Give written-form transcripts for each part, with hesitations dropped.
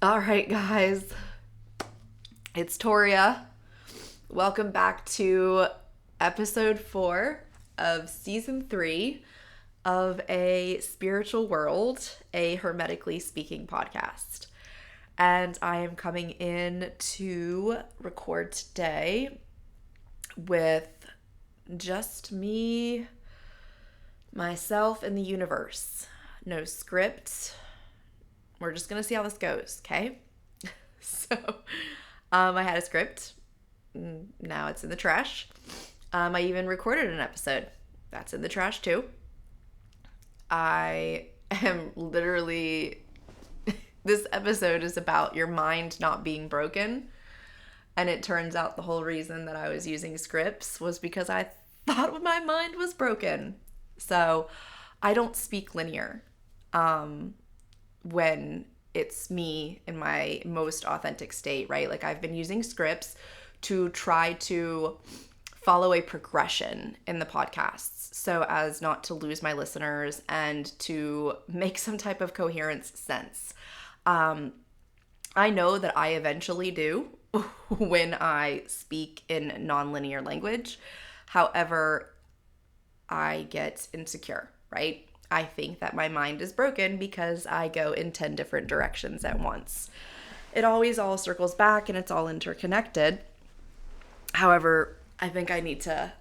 All right, guys, it's Toria. Welcome back to episode 4 of season 3 of A Spiritual World, a Hermetically Speaking podcast. And I am coming in to record today with just me, myself, and the universe. No script. We're just gonna see how this goes, okay? So, I had a script. Now it's in the trash. I even recorded an episode. That's in the trash too. I am literally. This episode is about your mind not being broken. And it turns out the whole reason that I was using scripts was because I thought my mind was broken. So, I don't speak linear. When it's me in my most authentic state, right? Like I've been using scripts to try to follow a progression in the podcasts so as not to lose my listeners and to make some type of coherence sense. I know that I eventually do when I speak in nonlinear language. However, I get insecure, right? I think that my mind is broken because I go in 10 different directions at once. It always all circles back and it's all interconnected. However, I think I need to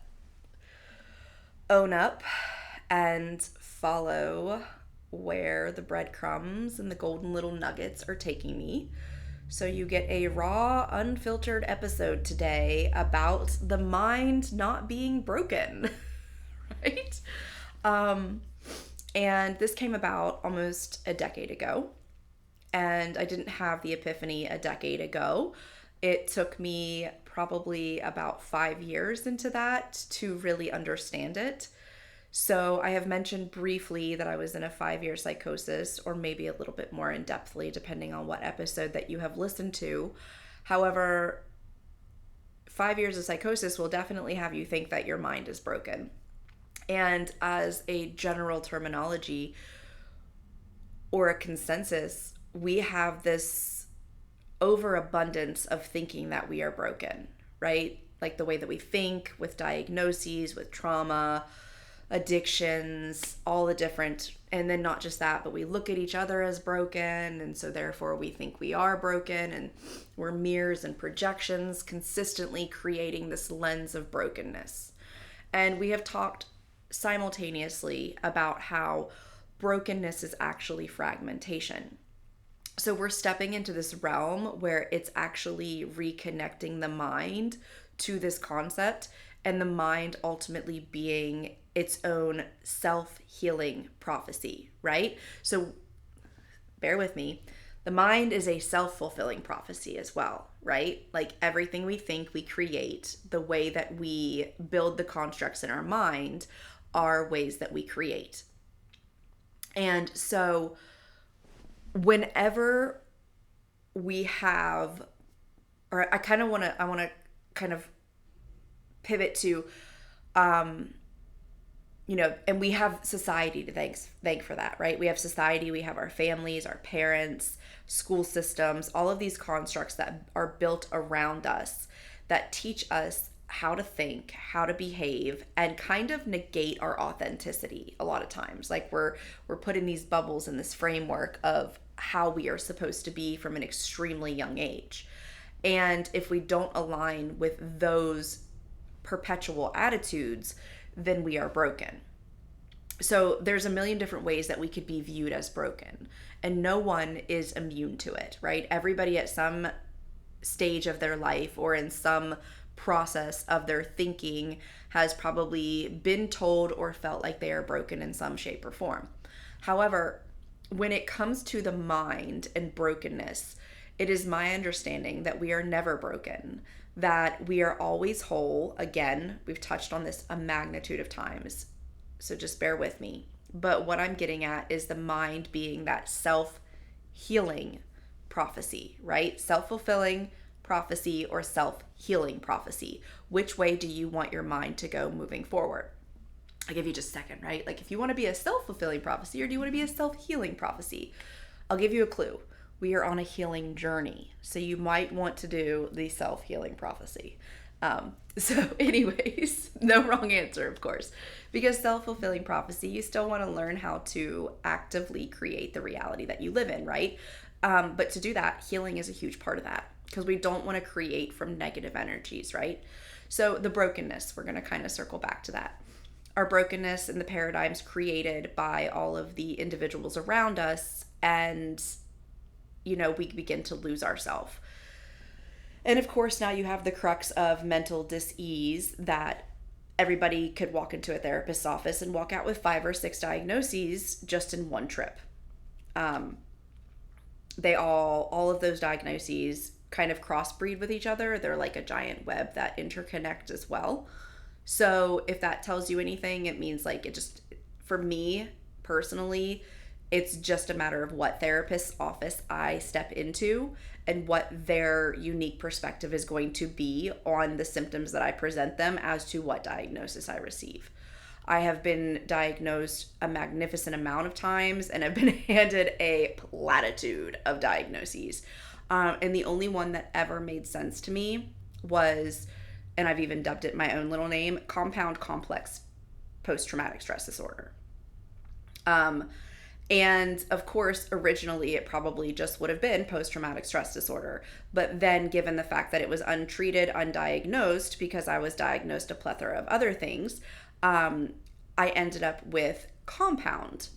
own up and follow where the breadcrumbs and the golden little nuggets are taking me. So you get a raw, unfiltered episode today about the mind not being broken, right? And this came about almost a decade ago. And I didn't have the epiphany a decade ago. It took me probably about 5 years into that to really understand it. So I have mentioned briefly that I was in a 5-year psychosis, or maybe a little bit more in-depthly, depending on what episode that you have listened to. However, 5 years of psychosis will definitely have you think that your mind is broken. And as a general terminology or a consensus, we have this overabundance of thinking that we are broken, right? Like the way that we think with diagnoses, with trauma, addictions, all the different, and then not just that, but we look at each other as broken, and so therefore we think we are broken, and we're mirrors and projections consistently creating this lens of brokenness. And we have talked simultaneously about how brokenness is actually fragmentation. So we're stepping into this realm where it's actually reconnecting the mind to this concept, and the mind ultimately being its own self-healing prophecy, right? So bear with me. The mind is a self-fulfilling prophecy as well, right? Like everything we think, we create. The way that we build the constructs in our mind are ways that we create. And so whenever we have, or I want to kind of pivot to, and we have society to thank for that, right? We have society, we have our families, our parents, school systems, all of these constructs that are built around us that teach us how to think, how to behave, and kind of negate our authenticity a lot of times. Like we're put in these bubbles in this framework of how we are supposed to be from an extremely young age. And if we don't align with those perpetual attitudes, then we are broken. So there's a million different ways that we could be viewed as broken, and no one is immune to it, right? Everybody at some stage of their life or in some process of their thinking has probably been told or felt like they are broken in some shape or form. However, when it comes to the mind and brokenness, it is my understanding that we are never broken, that we are always whole. Again, we've touched on this a magnitude of times, so just bear with me. But what I'm getting at is the mind being that self-healing prophecy, right? Self-fulfilling prophecy or self-healing prophecy. Which way do you want your mind to go moving forward? I'll give you just a second, right? Like if you want to be a self-fulfilling prophecy or do you want to be a self-healing prophecy? I'll give you a clue. we are on a healing journey. So you might want to do the self-healing prophecy. So anyways, no wrong answer, of course, because self-fulfilling prophecy, you still want to learn how to actively create the reality that you live in, right? But to do that, healing is a huge part of that, because we don't want to create from negative energies, right? So the brokenness, we're going to kind of circle back to that. Our brokenness and the paradigms created by all of the individuals around us, and, you know, we begin to lose ourselves. And of course, now you have the crux of mental dis-ease, that everybody could walk into a therapist's office and walk out with 5 or 6 diagnoses just in one trip. All of those diagnoses kind of crossbreed with each other. They're like a giant web that interconnect as well. So if that tells you anything, it means like it just, for me personally, it's just a matter of what therapist's office I step into and what their unique perspective is going to be on the symptoms that I present them as to what diagnosis I receive. I have been diagnosed a magnificent amount of times and have been handed a platitude of diagnoses. And the only one that ever made sense to me was, and I've even dubbed it my own little name, compound complex post-traumatic stress disorder. And of course, originally it probably just would have been post-traumatic stress disorder. But then given the fact that it was untreated, undiagnosed, because I was diagnosed a plethora of other things, I ended up with compound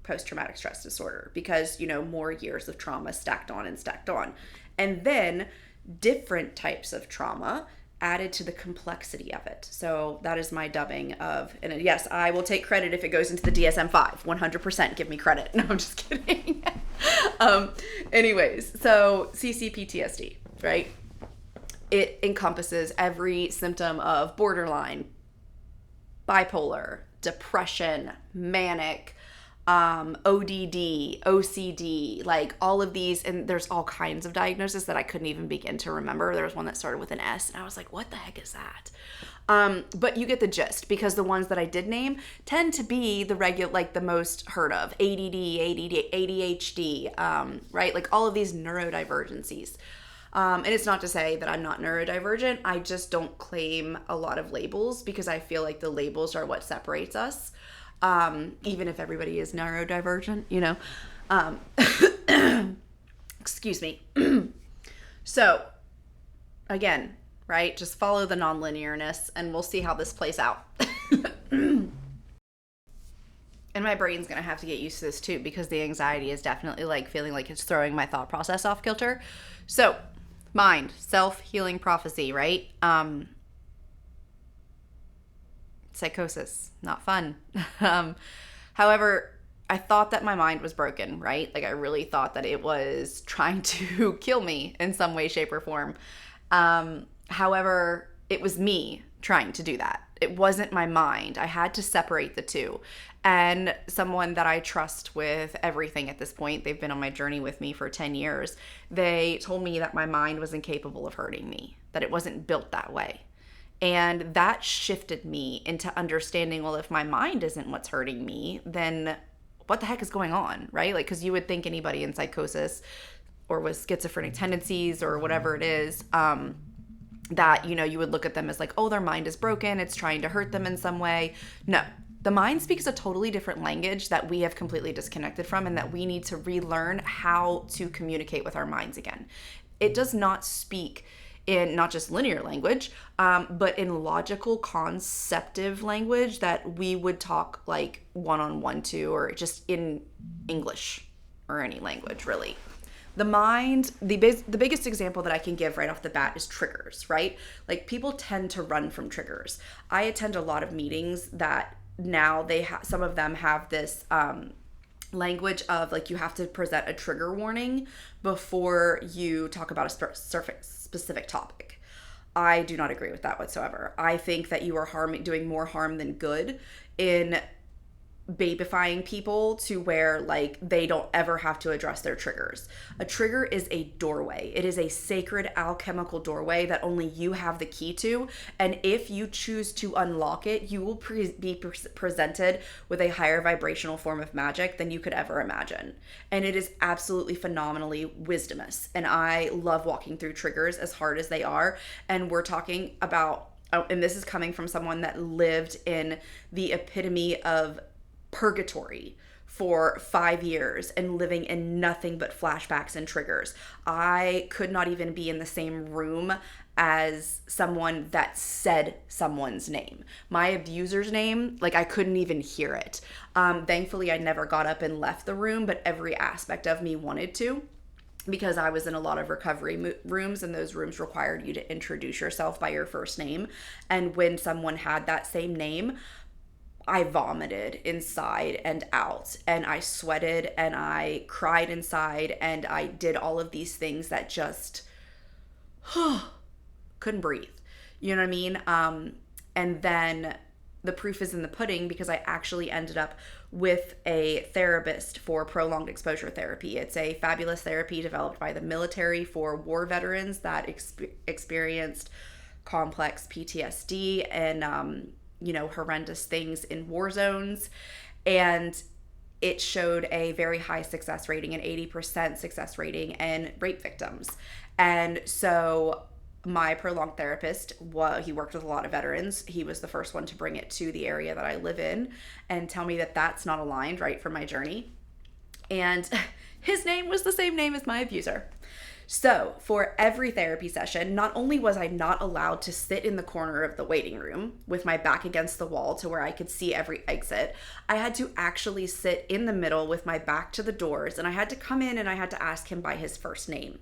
post-traumatic stress disorder because, you know, more years of trauma stacked on and stacked on. And then different types of trauma added to the complexity of it. So that is my dubbing of, and yes, I will take credit if it goes into the DSM-5, 100% give me credit. No, I'm just kidding. Anyways, so CCPTSD, right? It encompasses every symptom of borderline, bipolar, depression, manic, ODD, OCD, like all of these, and there's all kinds of diagnoses that I couldn't even begin to remember. There was one that started with an S, and I was like, what the heck is that? But you get the gist, because the ones that I did name tend to be the regular, like the most heard of, ADD, ADHD, right? Like all of these neurodivergencies. And it's not to say that I'm not neurodivergent. I just don't claim a lot of labels because I feel like the labels are what separates us. Even if everybody is neurodivergent, you know. Excuse me. So, again, right? Just follow the nonlinearness and we'll see how this plays out. And my brain's going to have to get used to this too, because the anxiety is definitely like feeling like it's throwing my thought process off kilter. So, mind, self-healing prophecy, right? Psychosis, not fun. However, I thought that my mind was broken, right? Like I really thought that it was trying to kill me in some way, shape, or form. However, it was me trying to do that. It wasn't my mind. I had to separate the two. And someone that I trust with everything at this point, they've been on my journey with me for 10 years, they told me that my mind was incapable of hurting me, that it wasn't built that way. And that shifted me into understanding, well, if my mind isn't what's hurting me, then what the heck is going on, right? Like, because you would think anybody in psychosis or with schizophrenic tendencies or whatever it is, that, you know, you would look at them as like, oh, their mind is broken, it's trying to hurt them in some way. No, the mind speaks a totally different language that we have completely disconnected from, and that we need to relearn how to communicate with our minds again. It does not speak in not just linear language, but in logical, conceptive language that we would talk like one-on-one to, or just in English or any language, really. The mind, the biggest example that I can give right off the bat is triggers, right? Like people tend to run from triggers. I attend a lot of meetings that now some of them have this language of like you have to present a trigger warning before you talk about a specific topic. I do not agree with that whatsoever. I think that you are doing more harm than good in babyfying people to where like they don't ever have to address their triggers. A trigger is a doorway. It is a sacred alchemical doorway that only you have the key to, and if you choose to unlock it, you will be presented with a higher vibrational form of magic than you could ever imagine. And it is absolutely phenomenally wisdomous, and I love walking through triggers as hard as they are. And we're talking about, and this is coming from someone that lived in the epitome of purgatory for 5 years and living in nothing but flashbacks and triggers. I could not even be in the same room as someone that said someone's name. My abuser's name, like I couldn't even hear it. Thankfully, I never got up and left the room, but every aspect of me wanted to, because I was in a lot of recovery rooms, and those rooms required you to introduce yourself by your first name. And when someone had that same name, I vomited inside and out, and I sweated and I cried inside, and I did all of these things that just couldn't breathe. You know what I mean? And then the proof is in the pudding, because I actually ended up with a therapist for prolonged exposure therapy. It's a fabulous therapy developed by the military for war veterans that experienced complex PTSD and horrendous things in war zones. And it showed a very high success rating, an 80% success rating in rape victims. And so my prolonged therapist, he worked with a lot of veterans. He was the first one to bring it to the area that I live in and tell me that that's not aligned, right, for my journey. And his name was the same name as my abuser. So for every therapy session, not only was I not allowed to sit in the corner of the waiting room with my back against the wall to where I could see every exit, I had to actually sit in the middle with my back to the doors, and I had to come in and I had to ask him by his first name,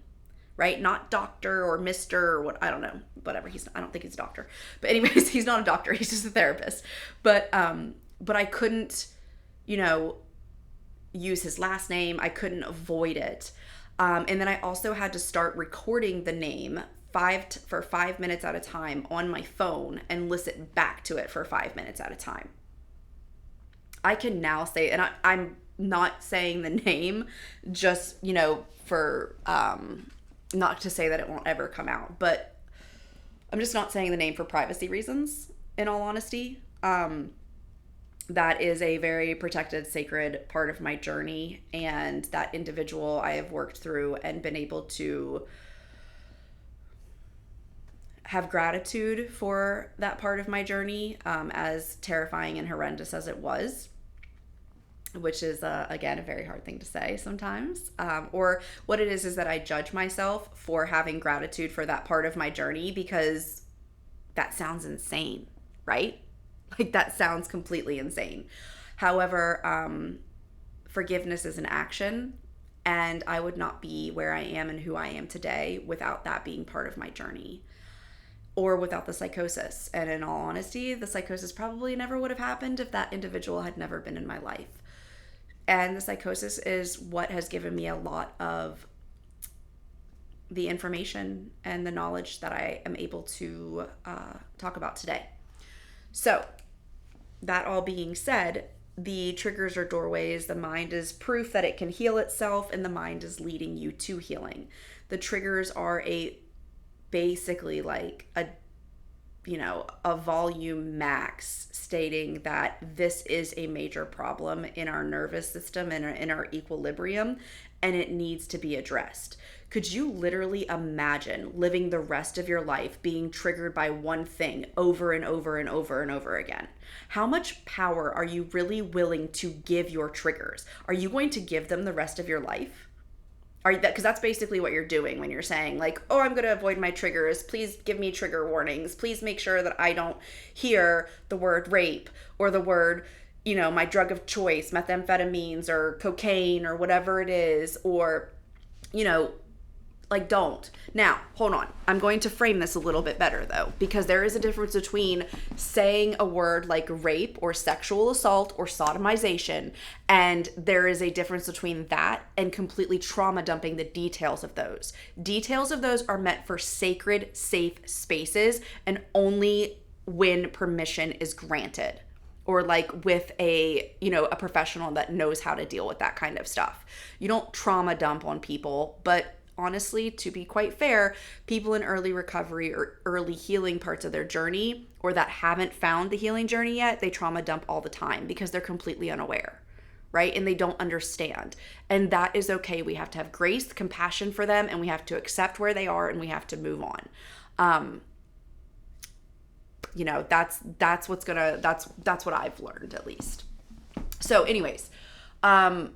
right? Not doctor or Mr. or what, I don't know, whatever. I don't think he's a doctor. But anyways, he's not a doctor. He's just a therapist. But I couldn't, use his last name. I couldn't avoid it. And then I also had to start recording the name for 5 minutes at a time on my phone and listen back to it for 5 minutes at a time. I can now say, and I'm not saying the name just, for, not to say that it won't ever come out, but I'm just not saying the name for privacy reasons, in all honesty. That is a very protected, sacred part of my journey, and that individual I have worked through and been able to have gratitude for that part of my journey, as terrifying and horrendous as it was, which is, again, a very hard thing to say sometimes. Or what it is that I judge myself for having gratitude for that part of my journey, because that sounds insane, right? Like, that sounds completely insane. However, forgiveness is an action, and I would not be where I am and who I am today without that being part of my journey, or without the psychosis. And in all honesty, the psychosis probably never would have happened if that individual had never been in my life. And the psychosis is what has given me a lot of the information and the knowledge that I am able to talk about today. So, that all being said, the triggers are doorways. The mind is proof that it can heal itself, and the mind is leading you to healing. The triggers are basically like a volume max stating that this is a major problem in our nervous system and in our equilibrium, and it needs to be addressed. Could you literally imagine living the rest of your life being triggered by one thing over and over and over and over again? How much power are you really willing to give your triggers? Are you going to give them the rest of your life? Because that's basically what you're doing when you're saying, like, oh, I'm going to avoid my triggers. Please give me trigger warnings. Please make sure that I don't hear the word rape or the word, my drug of choice, methamphetamines or cocaine or whatever it is, or, don't. Now, hold on. I'm going to frame this a little bit better, though, because there is a difference between saying a word like rape or sexual assault or sodomization, and there is a difference between that and completely trauma dumping the details of those. Details of those are meant for sacred, safe spaces, and only when permission is granted. or like with a, you know, a professional that knows how to deal with that kind of stuff. You don't trauma dump on people, but honestly, to be quite fair, people in early recovery or early healing parts of their journey, or that haven't found the healing journey yet, they trauma dump all the time because they're completely unaware, right? And they don't understand. And that is okay. We have to have grace, compassion for them, and we have to accept where they are, and we have to move on. You know, that's what I've learned, at least. So anyways, I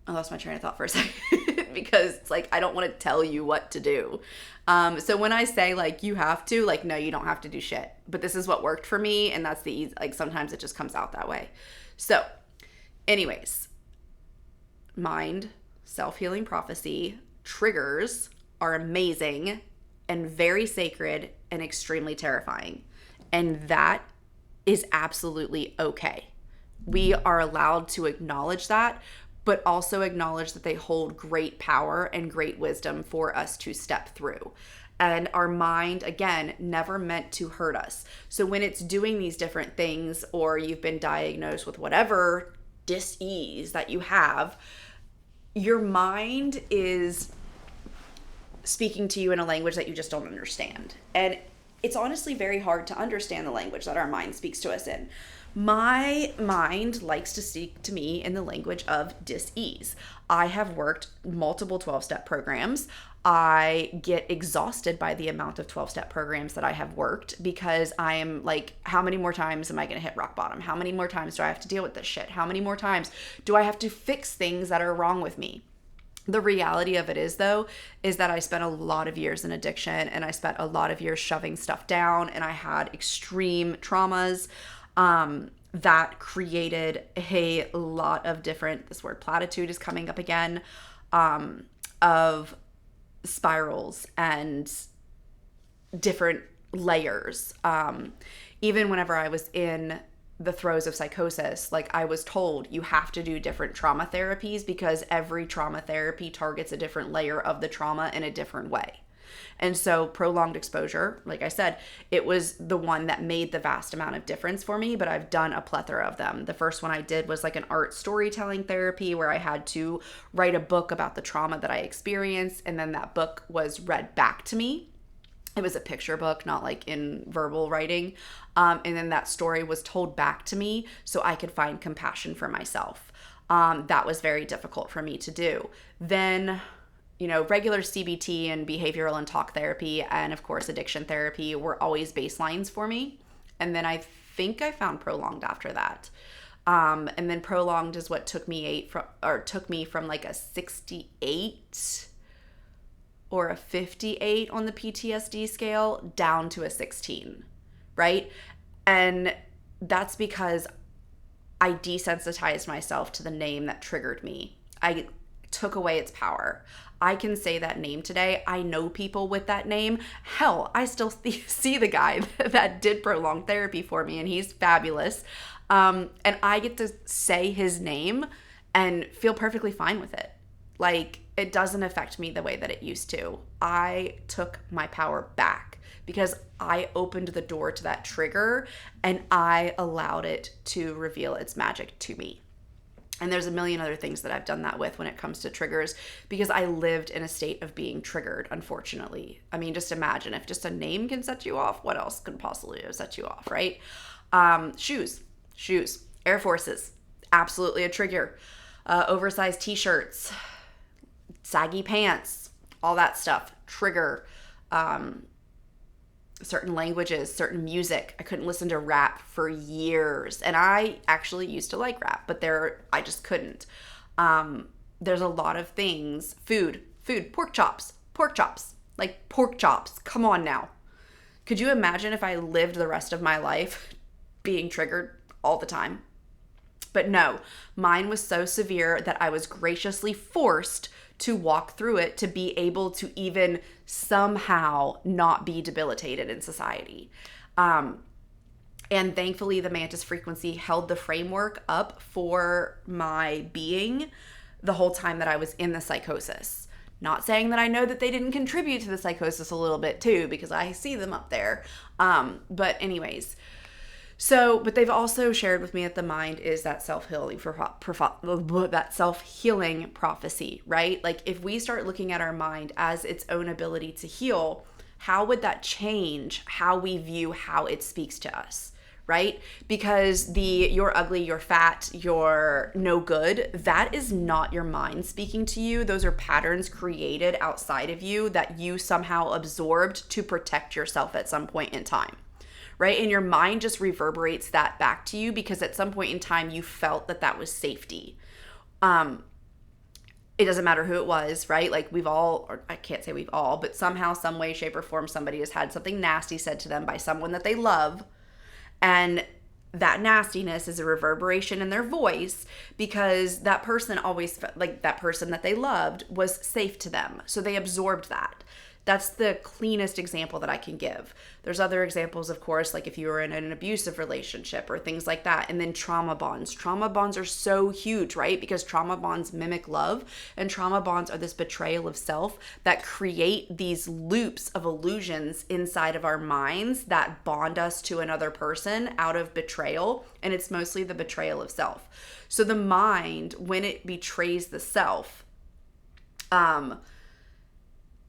lost my train of thought for a second because it's like, I don't want to tell you what to do. So when I say like, you have to, like, no, you don't have to do shit, but this is what worked for me. And that's the easy, like, sometimes it just comes out that way. So anyways, mind, self-healing prophecy, triggers are amazing and very sacred and extremely terrifying. And that is absolutely okay. We are allowed to acknowledge that, but also acknowledge that they hold great power and great wisdom for us to step through. And our mind, again, never meant to hurt us. So when it's doing these different things, or you've been diagnosed with whatever dis-ease that you have, your mind is speaking to you in a language that you just don't understand. And it's honestly very hard to understand the language that our mind speaks to us in. My mind likes to speak to me in the language of dis-ease. I have worked multiple 12-step programs. I get exhausted by the amount of 12-step programs that I have worked, because I am like, how many more times am I going to hit rock bottom? How many more times do I have to deal with this shit? How many more times do I have to fix things that are wrong with me? The reality of it is, though, is that I spent a lot of years in addiction, and I spent a lot of years shoving stuff down, and I had extreme traumas that created a lot of different, this word platitude is coming up again, of spirals and different layers. Even whenever I was in the throes of psychosis, like, I was told you have to do different trauma therapies because every trauma therapy targets a different layer of the trauma in a different way. And so prolonged exposure, like I said, it was the one that made the vast amount of difference for me, but I've done a plethora of them. The first one I did was like an art storytelling therapy where I had to write a book about the trauma that I experienced, and then that book was read back to me. It was a picture book, not like in verbal writing. And then that story was told back to me so I could find compassion for myself. That was very difficult for me to do. Then, you know, regular CBT and behavioral and talk therapy, and of course addiction therapy, were always baselines for me. And then I think I found prolonged after that. And then prolonged is what took me from like a 68 or a 58 on the PTSD scale down to a 16, right? And that's because I desensitized myself to the name that triggered me. I took away its power. I can say that name today. I know people with that name. Hell, I still see the guy that did prolonged therapy for me, and he's fabulous. And I get to say his name and feel perfectly fine with it. Like, it doesn't affect me the way that it used to. I took my power back because I opened the door to that trigger and I allowed it to reveal its magic to me. And there's a million other things that I've done that with when it comes to triggers, because I lived in a state of being triggered, unfortunately. I mean, just imagine if just a name can set you off, what else could possibly set you off, right? Shoes, Air Forces, absolutely a trigger. Oversized t-shirts, saggy pants, all that stuff, trigger. Certain languages, certain music. I couldn't listen to rap for years. And I actually used to like rap, but I just couldn't. There's a lot of things. Food, pork chops. Like pork chops. Come on now. Could you imagine if I lived the rest of my life being triggered all the time? But no, mine was so severe that I was graciously forced to walk through it to be able to even somehow not be debilitated in society. And thankfully, the Mantis frequency held the framework up for my being the whole time that I was in the psychosis. Not saying that I know that they didn't contribute to the psychosis a little bit too, because I see them up there. But anyways, So, but they've also shared with me that the mind is that that self-healing prophecy, right? Like if we start looking at our mind as its own ability to heal, how would that change how we view how it speaks to us? Right? Because the you're ugly, you're fat, you're no good, that is not your mind speaking to you. Those are patterns created outside of you that you somehow absorbed to protect yourself at some point in time. Right? And your mind just reverberates that back to you because at some point in time you felt that that was safety. It doesn't matter who it was, right? Like we've all, or I can't say we've all, but somehow, some way, shape, or form, somebody has had something nasty said to them by someone that they love. And that nastiness is a reverberation in their voice because that person always, like that person that they loved was safe to them. So they absorbed that. That's the cleanest example that I can give. There's other examples, of course, like if you were in an abusive relationship or things like that. And then trauma bonds. Trauma bonds are so huge, right? Because trauma bonds mimic love, and trauma bonds are this betrayal of self that create these loops of illusions inside of our minds that bond us to another person out of betrayal. And it's mostly the betrayal of self. So the mind, when it betrays the self,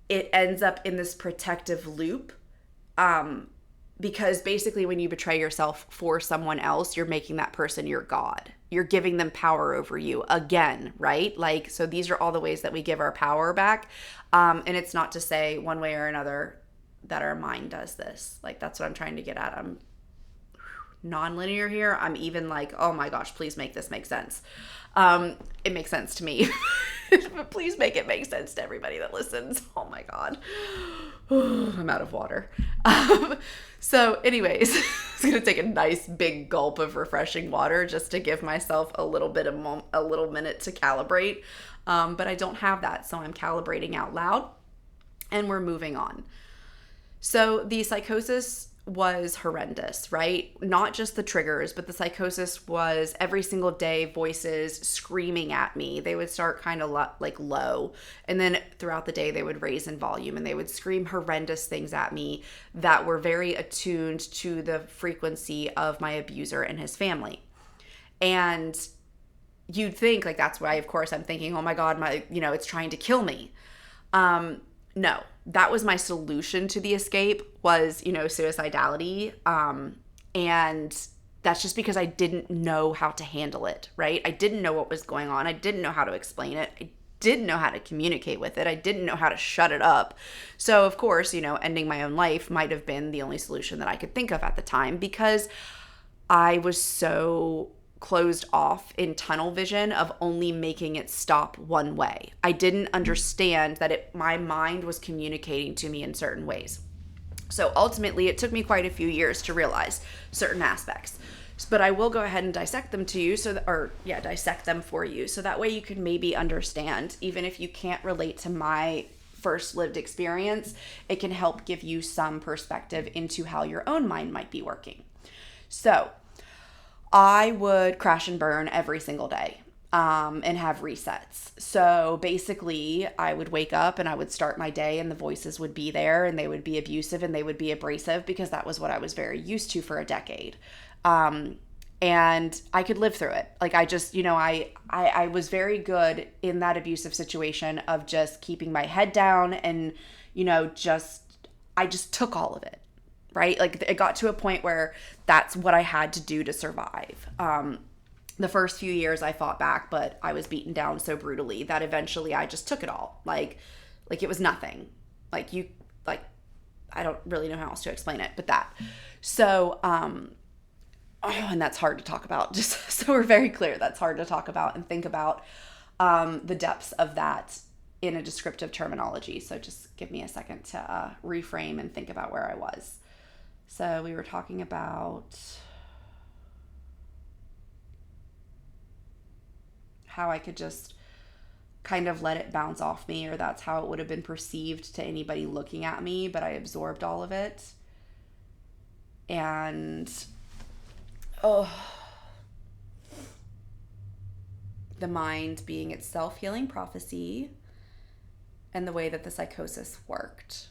it ends up in this protective loop, because basically when you betray yourself for someone else, you're making that person your God. You're giving them power over you again, right? Like, so these are all the ways that we give our power back. And it's not to say one way or another that our mind does this. Like, that's what I'm trying to get at. I'm non-linear here. I'm even like, oh my gosh, please make this make sense. It makes sense to me, but please make it make sense to everybody that listens. Oh my God. I'm out of water. So anyways, I was going to take a nice big gulp of refreshing water just to give myself a little bit of a little minute to calibrate. But I don't have that. So I'm calibrating out loud and we're moving on. So the psychosis was horrendous, right? Not just the triggers, but the psychosis was every single day voices screaming at me. They would start kind of like low, and then throughout the day they would raise in volume and they would scream horrendous things at me that were very attuned to the frequency of my abuser and his family. And you'd think like, that's why, of course, I'm thinking, oh my God, it's trying to kill me. No, that was my solution to the escape was, suicidality. And that's just because I didn't know how to handle it, right? I didn't know what was going on. I didn't know how to explain it. I didn't know how to communicate with it. I didn't know how to shut it up. So of course, ending my own life might have been the only solution that I could think of at the time because I was so closed off in tunnel vision of only making it stop one way. I didn't understand that my mind was communicating to me in certain ways. So ultimately, it took me quite a few years to realize certain aspects. But I will go ahead and dissect them to you, dissect them for you, so that way you can maybe understand, even if you can't relate to my first lived experience, it can help give you some perspective into how your own mind might be working. So I would crash and burn every single day and have resets. So basically, I would wake up and I would start my day and the voices would be there and they would be abusive and they would be abrasive because that was what I was very used to for a decade. And I could live through it. Like I just, I was very good in that abusive situation of just keeping my head down and, I just took all of it. Right? Like it got to a point where that's what I had to do to survive. The first few years I fought back, but I was beaten down so brutally that eventually I just took it all. Like it was nothing. I don't really know how else to explain it, but that. So, and that's hard to talk about. Just so we're very clear, that's hard to talk about and think about the depths of that in a descriptive terminology. So just give me a second to reframe and think about where I was. So we were talking about how I could just kind of let it bounce off me, or that's how it would have been perceived to anybody looking at me, but I absorbed all of it. And, the mind being its self-healing prophecy and the way that the psychosis worked.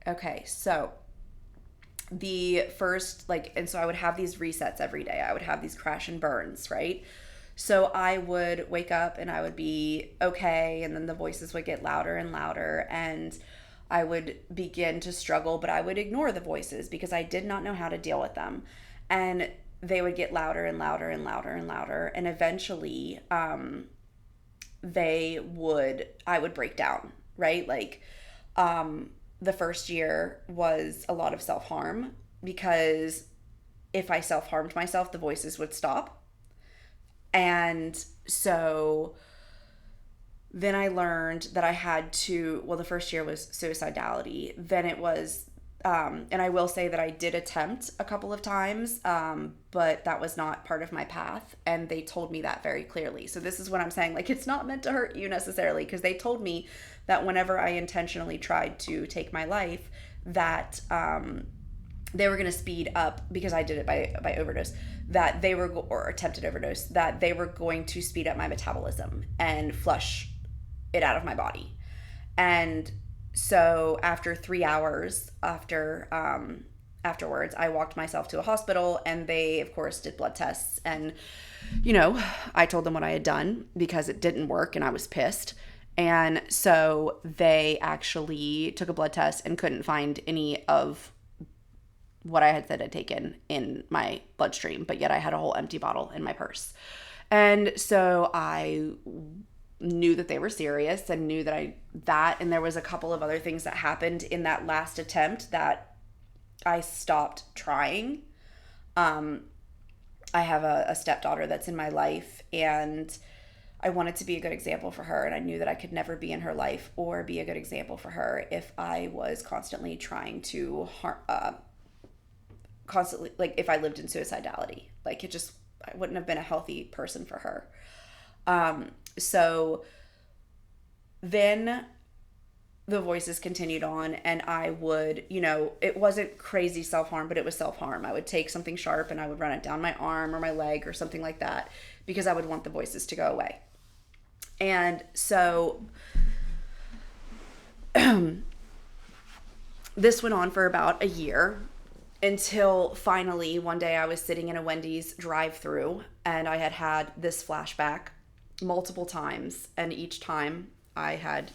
Okay, so the first, like, and so I would have these resets every day. I would have these crash and burns, right? So I would wake up and I would be okay, and then the voices would get louder and louder, and I would begin to struggle, but I would ignore the voices because I did not know how to deal with them. And they would get louder and louder and louder and louder, and eventually I would break down, right? Like, the first year was a lot of self-harm, because if I self-harmed myself, the voices would stop. And so then I learned that I had to, well, the first year was suicidality. Then it was, and I will say that I did attempt a couple of times, but that was not part of my path. And they told me that very clearly. So this is what I'm saying. Like, it's not meant to hurt you necessarily, because they told me that whenever I intentionally tried to take my life, that they were going to speed up, because I did it by overdose, that they were, or attempted overdose, that they were going to speed up my metabolism and flush it out of my body. And so after 3 hours afterwards, I walked myself to a hospital, and they, of course, did blood tests. And, I told them what I had done, because it didn't work and I was pissed. And so they actually took a blood test and couldn't find any of what I had said I'd taken in my bloodstream, but yet I had a whole empty bottle in my purse. And so I knew that they were serious, and knew that and there was a couple of other things that happened in that last attempt that I stopped trying. I have a stepdaughter that's in my life, and I wanted to be a good example for her, and I knew that I could never be in her life or be a good example for her if I was constantly trying to like, if I lived in suicidality. Like, I wouldn't have been a healthy person for her. So then the voices continued on, and I would, it wasn't crazy self-harm, but it was self-harm. I would take something sharp and I would run it down my arm or my leg or something like that, because I would want the voices to go away. And so this went on for about a year, until finally one day I was sitting in a Wendy's drive-thru, and I had this flashback multiple times, and each time I had,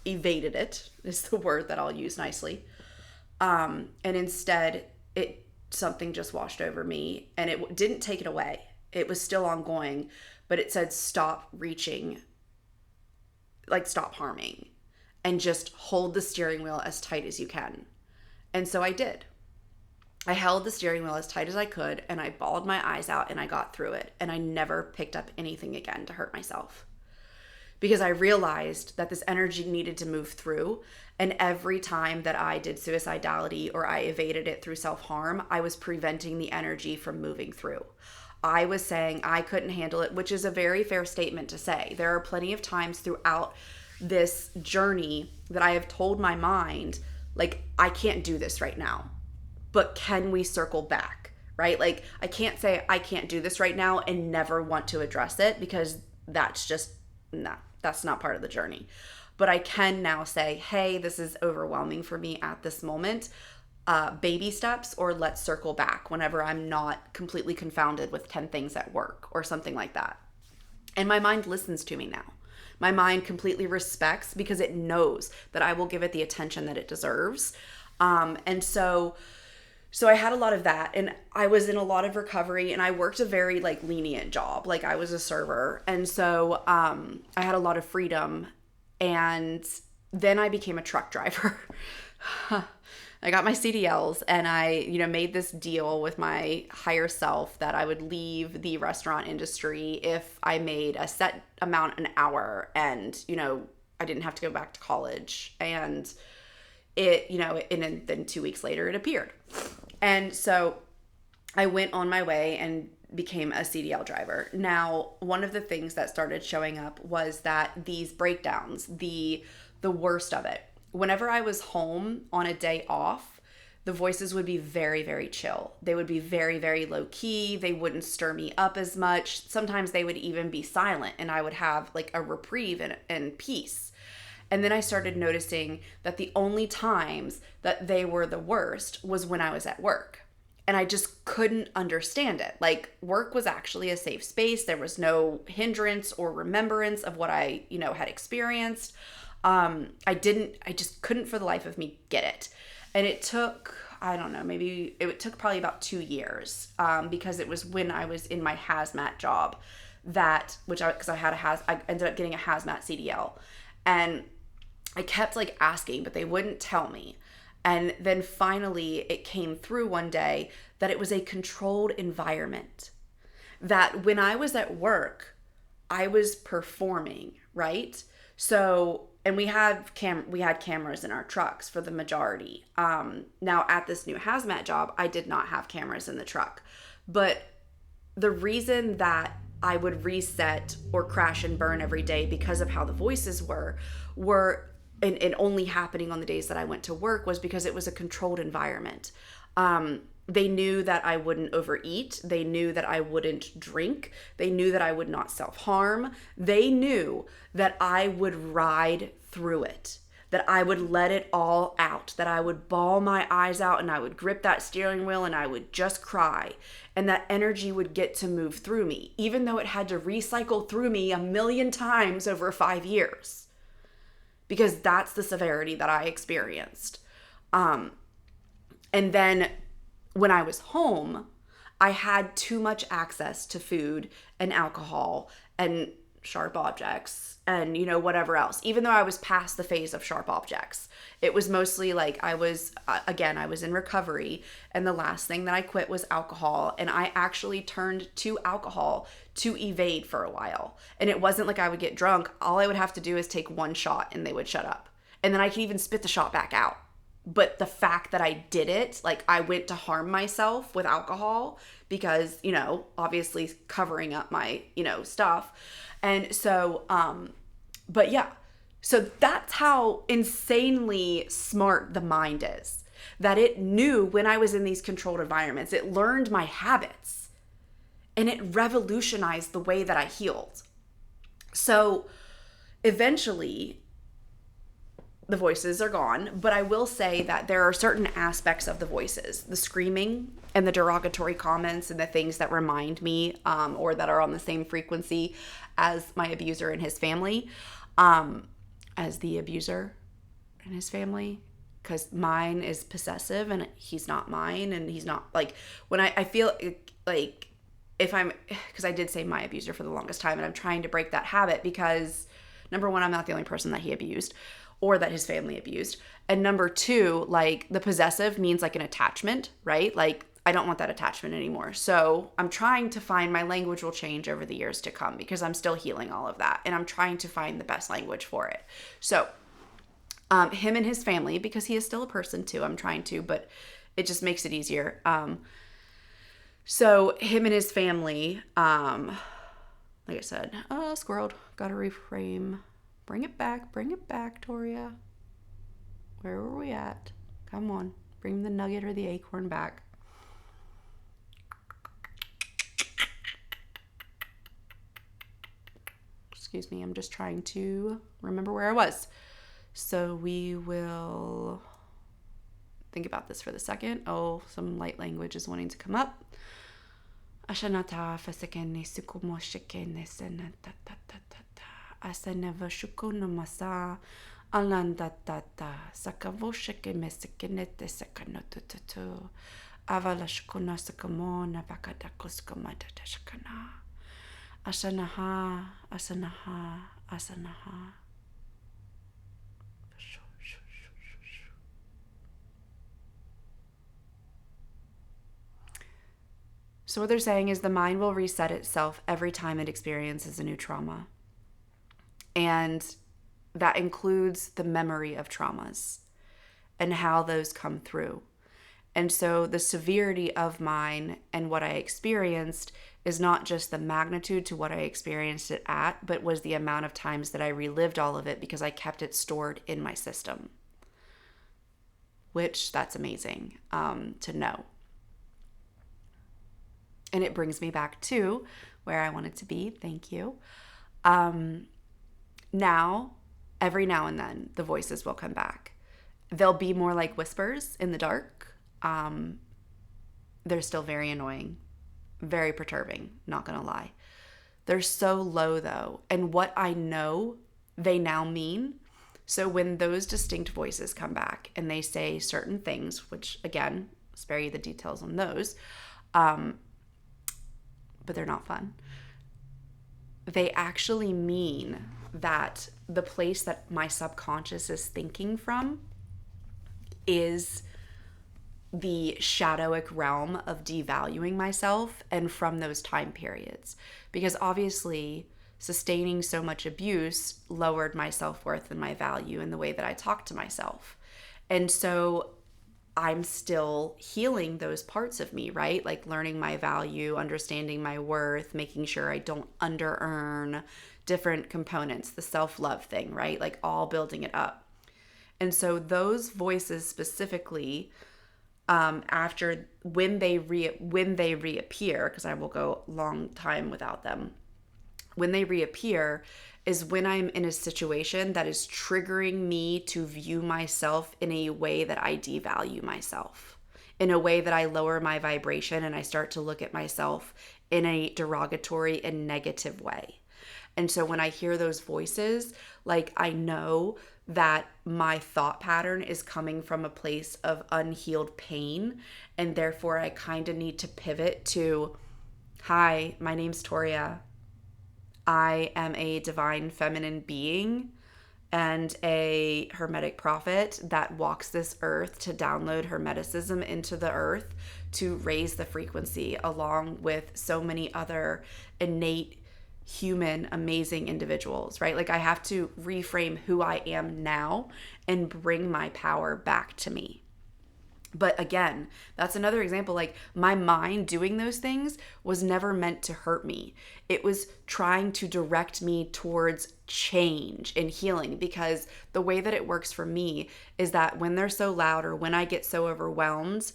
evaded it, is the word that I'll use nicely. And instead something just washed over me, and it didn't take it away. It was still ongoing, but it said, stop reaching, like, stop harming, and just hold the steering wheel as tight as you can. And so I did. I held the steering wheel as tight as I could, and I bawled my eyes out, and I got through it. And I never picked up anything again to hurt myself, because I realized that this energy needed to move through. And every time that I did suicidality, or I evaded it through self-harm, I was preventing the energy from moving through. I was saying I couldn't handle it, which is a very fair statement to say. There are plenty of times throughout this journey that I have told my mind, like, I can't do this right now, but can we circle back, right? Like, I can't say I can't do this right now and never want to address it, because that's just, that's not part of the journey. But I can now say, hey, this is overwhelming for me at this moment. Baby steps, or let's circle back whenever I'm not completely confounded with 10 things at work or something like that. And my mind listens to me now. My mind completely respects, because it knows that I will give it the attention that it deserves. And so I had a lot of that, and I was in a lot of recovery, and I worked a very, like, lenient job. Like, I was a server. And so I had a lot of freedom, and then I became a truck driver. I got my CDLs, and I, made this deal with my higher self that I would leave the restaurant industry if I made a set amount an hour, and, I didn't have to go back to college. And it, and then 2 weeks later it appeared. And so I went on my way and became a CDL driver. Now, one of the things that started showing up was that these breakdowns, the worst of it, whenever I was home on a day off, the voices would be very, very chill. They would be very, very low key. They wouldn't stir me up as much. Sometimes they would even be silent, and I would have, like, a reprieve and peace. And then I started noticing that the only times that they were the worst was when I was at work. And I just couldn't understand it. Like, work was actually a safe space. There was no hindrance or remembrance of what I, had experienced. I just couldn't for the life of me get it. And it took, I don't know, maybe it took probably about 2 years, because it was when I was in my hazmat job because I ended up getting a hazmat CDL. And I kept like asking, but they wouldn't tell me. And then finally it came through one day that it was a controlled environment. That when I was at work, I was performing, right? So, and we had cameras in our trucks for the majority. Now at this new hazmat job, I did not have cameras in the truck. But the reason that I would reset or crash and burn every day because of how the voices were and only happening on the days that I went to work was because it was a controlled environment. They knew that I wouldn't overeat. They knew that I wouldn't drink. They knew that I would not self-harm. They knew that I would ride through it, that I would let it all out, that I would bawl my eyes out and I would grip that steering wheel and I would just cry. And that energy would get to move through me, even though it had to recycle through me 1,000,000 times over 5 years. Because that's the severity that I experienced. And then when I was home, I had too much access to food and alcohol and sharp objects and, whatever else. Even though I was past the phase of sharp objects, it was mostly like I was in recovery. And the last thing that I quit was alcohol. And I actually turned to alcohol to evade for a while. And it wasn't like I would get drunk. All I would have to do is take one shot and they would shut up. And then I could even spit the shot back out. But the fact that I did it, like I went to harm myself with alcohol because, obviously covering up my, stuff. And so, but yeah, so that's how insanely smart the mind is, that it knew when I was in these controlled environments, it learned my habits and it revolutionized the way that I healed. So eventually the voices are gone, but I will say that there are certain aspects of the voices, the screaming and the derogatory comments and the things that remind me or that are on the same frequency as my abuser and his family, as the abuser and his family, because mine is possessive and he's not mine, and he's not like, when I feel like because I did say my abuser for the longest time, and I'm trying to break that habit because number one, I'm not the only person that he abused or that his family abused. And number two, like the possessive means like an attachment, right? Like I don't want that attachment anymore. So I'm trying to find, my language will change over the years to come because I'm still healing all of that. And I'm trying to find the best language for it. So him and his family, because he is still a person too, I'm trying to, but it just makes it easier. So him and his family, like I said, squirreled, gotta reframe. Bring it back, Toria. Where were we at? Come on, bring the nugget or the acorn back. Excuse me, I'm just trying to remember where I was. So we will think about this for the second. Oh, some light language is wanting to come up. Ashanata fasekene sukumoshikene senatata. Asaneva shukono masa alandata sakavoshike mesekenete sakanotutu avala shukona sakamona bakadakuskamata shakana asanaha. So what they're saying is the mind will reset itself every time it experiences a new trauma. And that includes the memory of traumas and how those come through. And so the severity of mine and what I experienced is not just the magnitude to what I experienced it at, but was the amount of times that I relived all of it because I kept it stored in my system. Which, that's amazing to know. And it brings me back to where I wanted to be. Thank you. Now, every now and then the voices will come back. They'll be more like whispers in the dark. They're still very annoying, very perturbing, not gonna lie. They're so low though, and what I know they now mean. So when those distinct voices come back and they say certain things, which again, spare you the details on those, but they're not fun. They actually mean that the place that my subconscious is thinking from is the shadowic realm of devaluing myself and from those time periods. Because obviously, sustaining so much abuse lowered my self-worth and my value in the way that I talk to myself. And so I'm still healing those parts of me, right? Like learning my value, understanding my worth, making sure I don't under-earn, different components, the self-love thing, right? Like all building it up. And so those voices specifically, after when they reappear, because I will go a long time without them, when they reappear is when I'm in a situation that is triggering me to view myself in a way that I devalue myself, in a way that I lower my vibration and I start to look at myself in a derogatory and negative way. And so when I hear those voices, like I know that my thought pattern is coming from a place of unhealed pain, and therefore I kind of need to pivot to, hi, my name's Toria. I am a divine feminine being and a hermetic prophet that walks this earth to download hermeticism into the earth to raise the frequency along with so many other innate human amazing individuals, right? Like I have to reframe who I am now and bring my power back to me. But again, that's another example. Like my mind doing those things was never meant to hurt me. It was trying to direct me towards change and healing, because the way that it works for me is that when they're so loud or when I get so overwhelmed,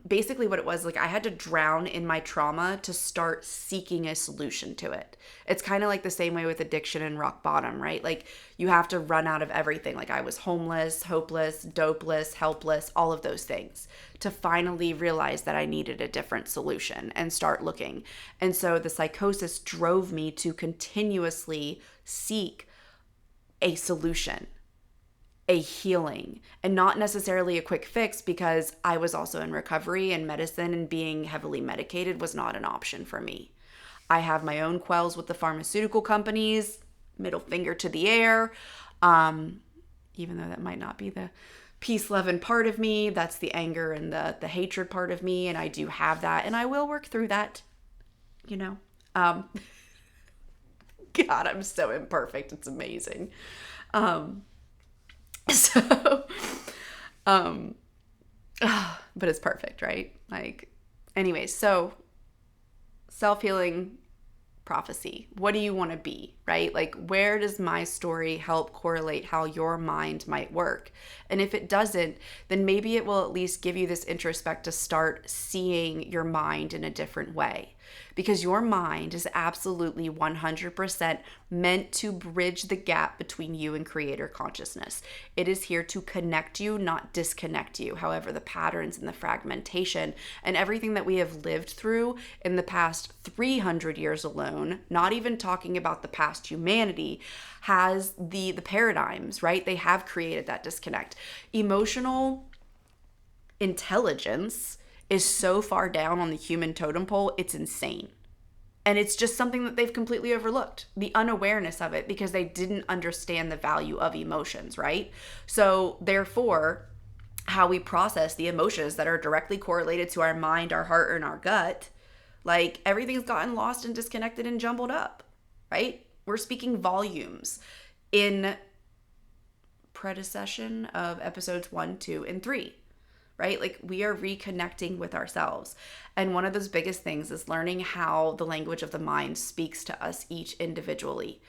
basically what it was, like I had to drown in my trauma to start seeking a solution to it. It's kind of like the same way with addiction and rock bottom, right? Like you have to run out of everything. Like I was homeless, hopeless, dopeless, helpless, all of those things to finally realize that I needed a different solution and start looking. And so the psychosis drove me to continuously seek a solution, a healing, and not necessarily a quick fix, because I was also in recovery and medicine, and being heavily medicated was not an option for me. I have my own quells with the pharmaceutical companies, middle finger to the air, even though that might not be the peace, love, and part of me. That's the anger and the hatred part of me, and I do have that, and I will work through that, you know. God, I'm so imperfect. It's amazing. So, but it's perfect, right? Like, anyways, so self-healing prophecy. What do you want to be, right? Like, where does my story help correlate how your mind might work? And if it doesn't, then maybe it will at least give you this introspect to start seeing your mind in a different way. Because your mind is absolutely 100% meant to bridge the gap between you and creator consciousness. It is here to connect you, not disconnect you. However, the patterns and the fragmentation and everything that we have lived through in the past 300 years alone, not even talking about the past humanity, has the paradigms, right? They have created that disconnect. Emotional intelligence is so far down on the human totem pole, it's insane. And it's just something that they've completely overlooked, the unawareness of it, because they didn't understand the value of emotions, right? So therefore, how we process the emotions that are directly correlated to our mind, our heart, and our gut, like everything's gotten lost and disconnected and jumbled up, right? We're speaking volumes in predecession of episodes 1, 2, and 3. Right? Like we are reconnecting with ourselves. And one of those biggest things is learning how the language of the mind speaks to us each individually.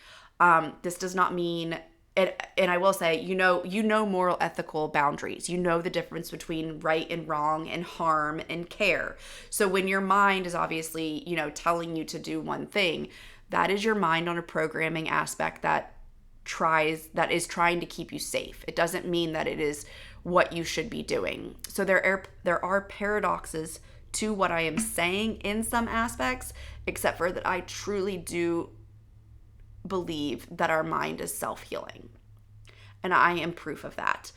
This does not mean, and I will say, you know moral ethical boundaries. You know the difference between right and wrong and harm and care. So when your mind is obviously, telling you to do one thing, that is your mind on a programming aspect that is trying to keep you safe. It doesn't mean that it is what you should be doing. So there are paradoxes to what I am saying in some aspects, except for that I truly do believe that our mind is self-healing. And I am proof of that.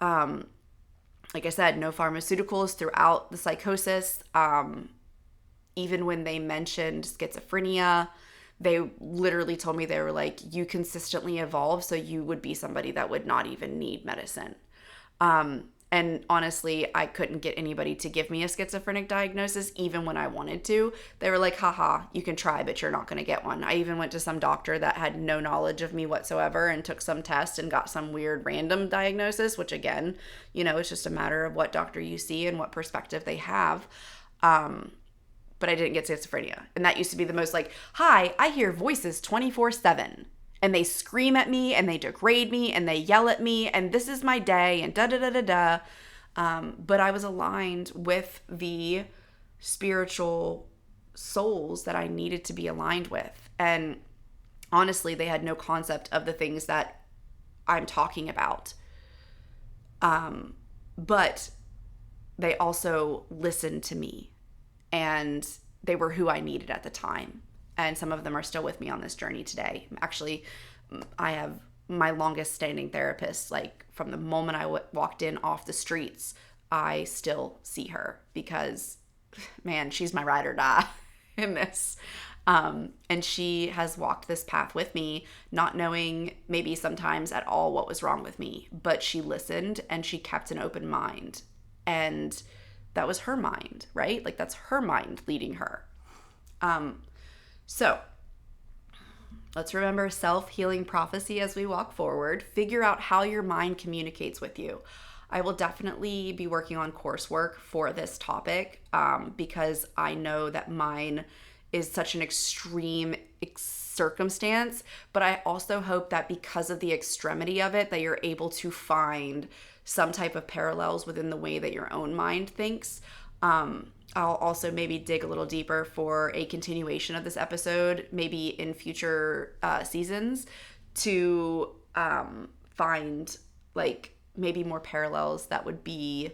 Like I said, no pharmaceuticals throughout the psychosis. Even when they mentioned schizophrenia, they literally told me, they were like, you consistently evolve, so you would be somebody that would not even need medicine. And honestly, I couldn't get anybody to give me a schizophrenic diagnosis, even when I wanted to. They were like, haha, you can try, but you're not going to get one. I even went to some doctor that had no knowledge of me whatsoever and took some test and got some weird random diagnosis, which again, it's just a matter of what doctor you see and what perspective they have. But I didn't get schizophrenia. And that used to be the most like, hi, I hear voices 24/7. And they scream at me and they degrade me and they yell at me and this is my day and da-da-da-da-da. But I was aligned with the spiritual souls that I needed to be aligned with. And honestly, they had no concept of the things that I'm talking about. But they also listened to me, and they were who I needed at the time. And some of them are still with me on this journey today. Actually, I have my longest standing therapist, like from the moment I walked in off the streets, I still see her because, man, she's my ride or die in this. And she has walked this path with me, not knowing maybe sometimes at all what was wrong with me, but she listened and she kept an open mind. And that was her mind, right? Like that's her mind leading her. So let's remember self-healing prophecy as we walk forward. Figure out how your mind communicates with you. I will definitely be working on coursework for this topic because I know that mine is such an extreme circumstance, but I also hope that because of the extremity of it, that you're able to find some type of parallels within the way that your own mind thinks. I'll also maybe dig a little deeper for a continuation of this episode, maybe in future seasons, to find like maybe more parallels that would be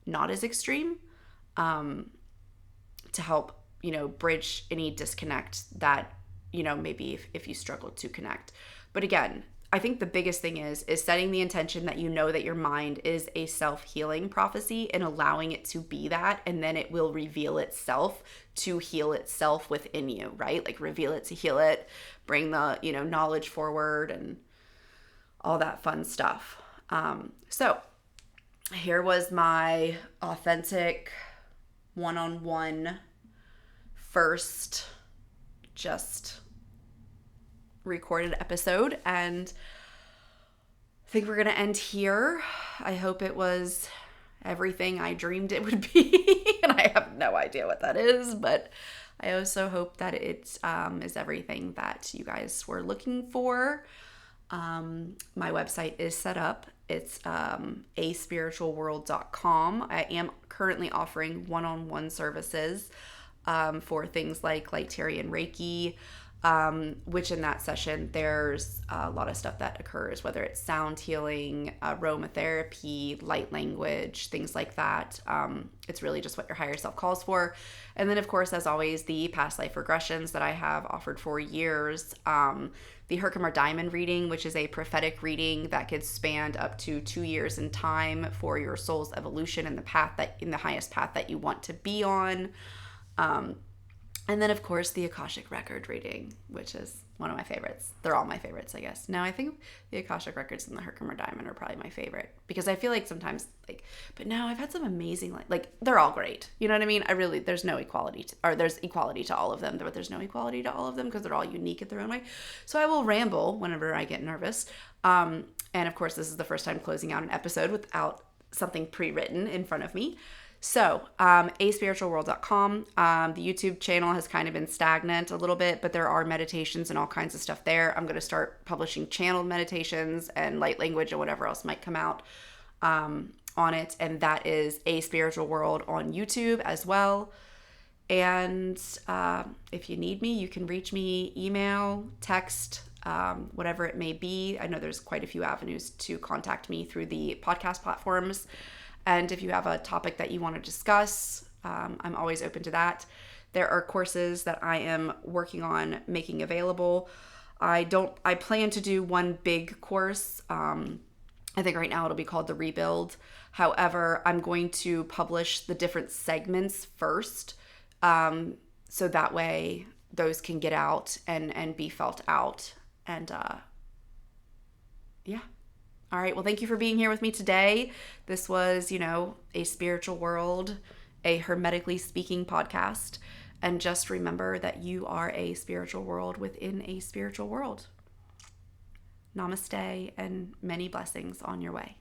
not as extreme, to help, bridge any disconnect that, maybe if you struggle to connect. But again, I think the biggest thing is setting the intention that that your mind is a self-healing prophecy and allowing it to be that, and then it will reveal itself to heal itself within you, right? Like reveal it to heal it, bring the, knowledge forward and all that fun stuff. So here was my authentic one-on-one first just recorded episode, and I think we're gonna end here. I hope it was everything I dreamed it would be and I have no idea what that is, but I also hope that it is everything that you guys were looking for. My website is set up. It's aspiritualworld.com. I am currently offering one-on-one services for things like Lighterian Reiki, which in that session, there's a lot of stuff that occurs, whether it's sound healing, aromatherapy, light language, things like that. It's really just what your higher self calls for. And then, of course, as always, the past life regressions that I have offered for years. The Herkimer Diamond reading, which is a prophetic reading that could span up to 2 years in time for your soul's evolution and the highest path that you want to be on. And then, of course, the Akashic Record reading, which is one of my favorites. They're all my favorites, I guess. No, I think the Akashic Records and the Herkimer Diamond are probably my favorite because I feel like sometimes, but no, I've had some amazing, they're all great. You know what I mean? There's no equality, there's equality to all of them, but there's no equality to all of them because they're all unique in their own way. So I will ramble whenever I get nervous. And of course, this is the first time closing out an episode without something pre-written in front of me. So, aspiritualworld.com, the YouTube channel has kind of been stagnant a little bit, but there are meditations and all kinds of stuff there. I'm going to start publishing channeled meditations and light language and whatever else might come out on it. And that is A Spiritual World on YouTube as well. And if you need me, you can reach me, email, text. whatever it may be. I know there's quite a few avenues to contact me through the podcast platforms. And if you have a topic that you want to discuss, I'm always open to that. There are courses that I am working on making available. I plan to do one big course. I think right now it'll be called The Rebuild. However, I'm going to publish the different segments first. So that way those can get out and be felt out. And yeah. All right. Well, thank you for being here with me today. This was, a spiritual world, a hermetically speaking podcast. And just remember that you are a spiritual world within a spiritual world. Namaste and many blessings on your way.